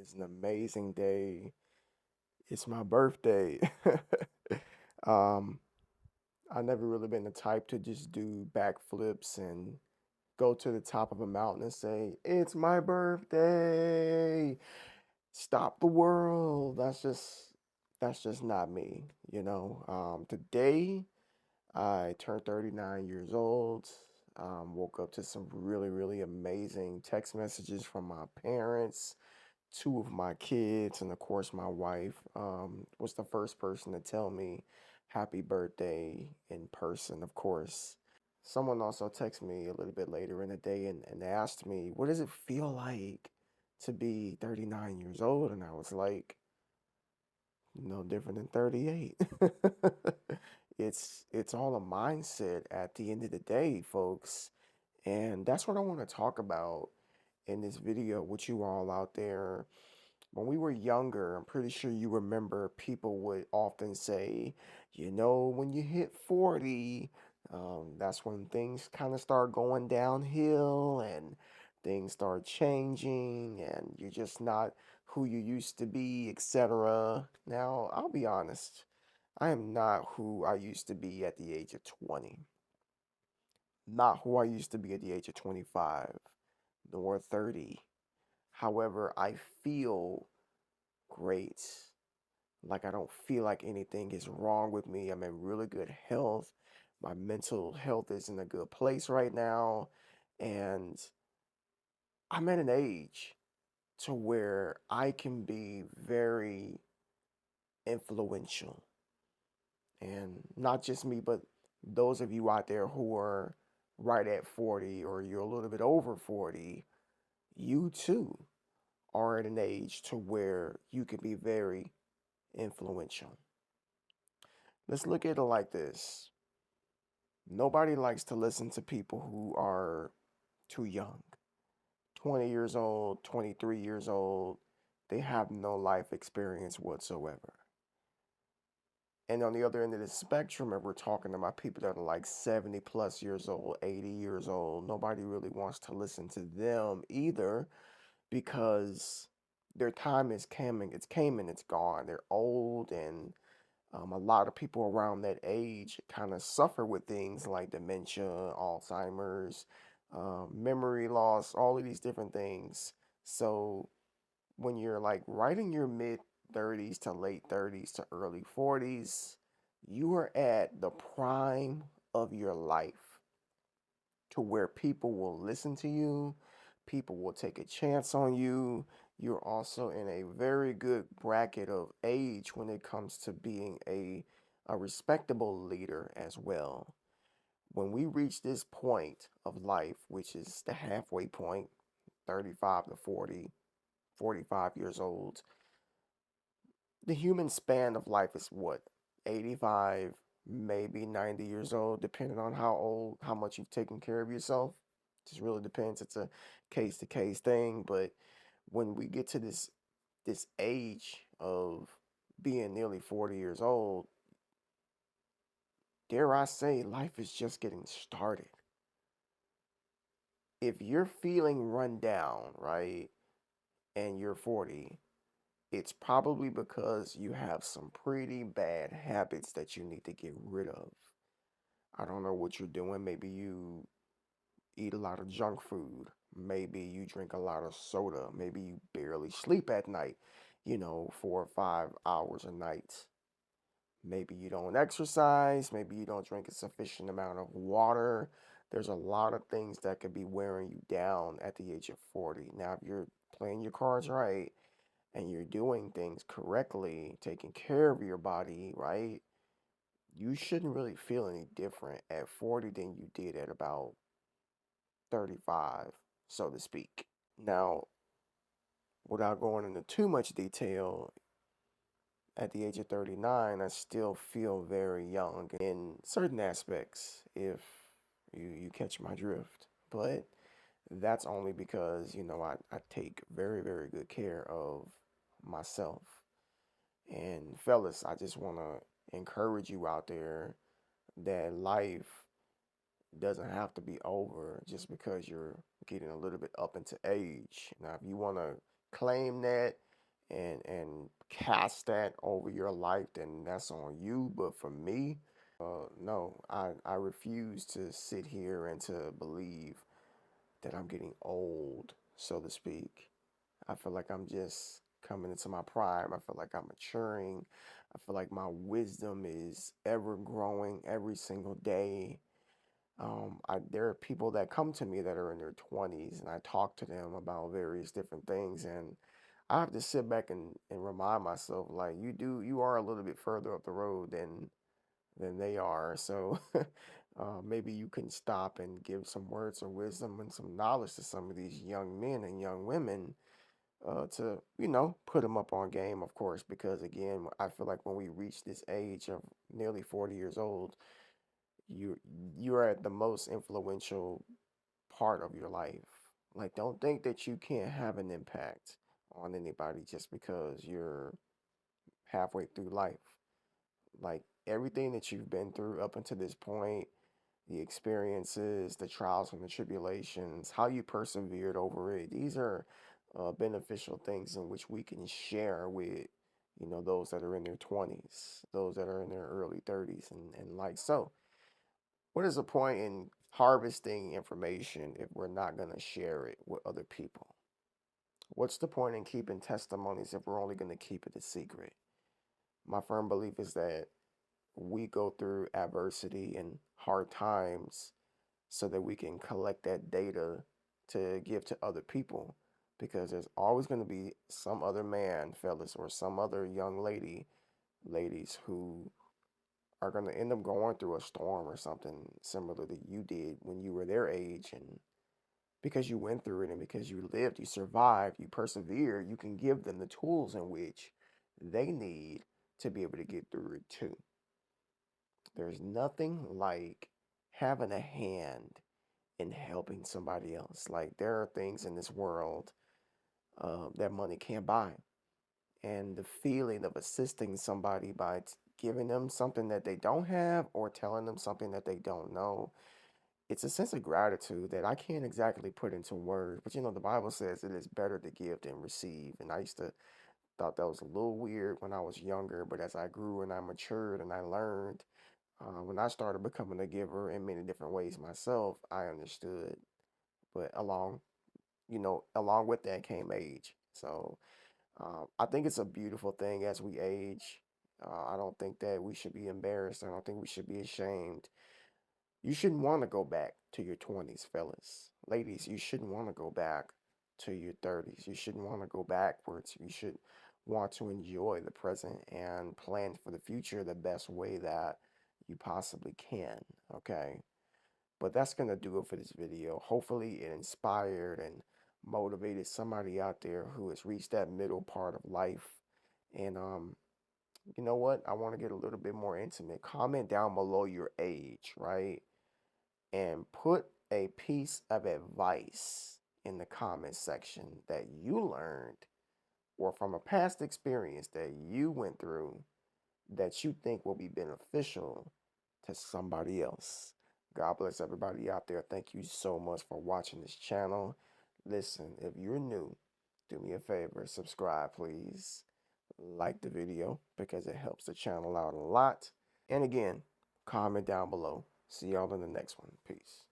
is an amazing day. It's my birthday. um, I never really been the type to just do backflips and go to the top of a mountain and say, "It's my birthday. Stop the world." That's just not me. Today I turned 39 years old. Woke up to some really, really amazing text messages from my parents. Two of my kids, and of course my wife, was the first person to tell me happy birthday in person, of course. Someone also texted me a little bit later in the day and asked me, what does it feel like to be 39 years old? And I was like, no different than 38. It's all a mindset at the end of the day, folks. And that's what I want to talk about in this video with you all out there. When we were younger, I'm pretty sure you remember people would often say, when you hit 40, that's when things kind of start going downhill and things start changing and you're just not who you used to be, etc. Now, I'll be honest, I am not who I used to be at the age of 20, not who I used to be at the age of 25, nor 30. However, I feel great. Like I don't feel like anything is wrong with me. I'm in really good health. My mental health is in a good place right now. And I'm at an age to where I can be very influential. And not just me, but those of you out there who are right at 40 or you're a little bit over 40, you too are at an age to where you can be very influential. Let's look at it like this. Nobody likes to listen to people who are too young. 20 years old, 23 years old, they have no life experience whatsoever. And on the other end of the spectrum, if we're talking about people that are like 70 plus years old, 80 years old, nobody really wants to listen to them either because their time is coming, and it's gone. They're old, and a lot of people around that age kind of suffer with things like dementia, Alzheimer's, memory loss, all of these different things. So when you're like right in your mid 30s to late 30s to early 40s, you are at the prime of your life to where people will listen to you, people will take a chance on you. You're also in a very good bracket of age when it comes to being a respectable leader as well. When we reach this point of life, which is the halfway point, 35 to 40, 45 years old, the human span of life is what? 85, maybe 90 years old, depending on how old, how much you've taken care of yourself. Just really depends. It's a case to case thing. But when we get to this age of being nearly 40 years old, dare I say, life is just getting started. If you're feeling run down, right, and you're 40, it's probably because you have some pretty bad habits that you need to get rid of. I don't know what you're doing. Maybe you eat a lot of junk food. Maybe you drink a lot of soda. Maybe you barely sleep at night, 4 or 5 hours a night. Maybe you don't exercise. Maybe you don't drink a sufficient amount of water. There's a lot of things that could be wearing you down at the age of 40. Now, if you're playing your cards right and you're doing things correctly, taking care of your body, right, you shouldn't really feel any different at 40 than you did at about 35, so to speak. Now, without going into too much detail, at the age of 39, I still feel very young in certain aspects, if you catch my drift. But that's only because, I take very, very good care of myself. And fellas, I just want to encourage you out there that life doesn't have to be over just because you're getting a little bit up into age. Now, if you want to claim that, and cast that over your life, then that's on you. But for me, no, I refuse to sit here and to believe that I'm getting old, so to speak. I feel like I'm just coming into my prime. I feel like I'm maturing. I feel like my wisdom is ever growing every single day. There are people that come to me that are in their 20s, and I talk to them about various different things, and I have to sit back and remind myself, like, you are a little bit further up the road than they are. So maybe you can stop and give some words of wisdom and some knowledge to some of these young men and young women, to, put them up on game, of course, because again, I feel like when we reach this age of nearly 40 years old, you you're at the most influential part of your life. Like, don't think that you can't have an impact on anybody just because you're halfway through life. Like, everything that you've been through up until this point, the experiences, the trials and the tribulations, how you persevered over it, these are beneficial things in which we can share with, those that are in their 20s, those that are in their early 30s, and like so. What is the point in harvesting information if we're not going to share it with other people? What's the point in keeping testimonies if we're only going to keep it a secret? My firm belief is that we go through adversity and hard times so that we can collect that data to give to other people, because there's always going to be some other man, fellas, or some other young ladies who are going to end up going through a storm or something similar that you did when you were their age. And because you went through it and because you lived, you survived, you persevered, you can give them the tools in which they need to be able to get through it too. There's nothing like having a hand in helping somebody else. Like, there are things in this world that money can't buy. And the feeling of assisting somebody by giving them something that they don't have or telling them something that they don't know, it's a sense of gratitude that I can't exactly put into words. But the Bible says it is better to give than receive. And I used to thought that was a little weird when I was younger, but as I grew and I matured and I learned, when I started becoming a giver in many different ways myself, I understood. But along with that came age. So I think it's a beautiful thing as we age. I don't think that we should be embarrassed. I don't think we should be ashamed. You shouldn't want to go back to your 20s, fellas. Ladies, you shouldn't want to go back to your 30s. You shouldn't want to go backwards. You should want to enjoy the present and plan for the future the best way that you possibly can. Okay. But that's going to do it for this video. Hopefully, it inspired and motivated somebody out there who has reached that middle part of life. And you know what? I want to get a little bit more intimate. Comment down below your age, right? And put a piece of advice in the comment section that you learned or from a past experience that you went through that you think will be beneficial to somebody else. God bless everybody out there. Thank you so much for watching this channel. Listen, if you're new, do me a favor, subscribe, please. Like the video because it helps the channel out a lot. And again, comment down below. See y'all in the next one. Peace.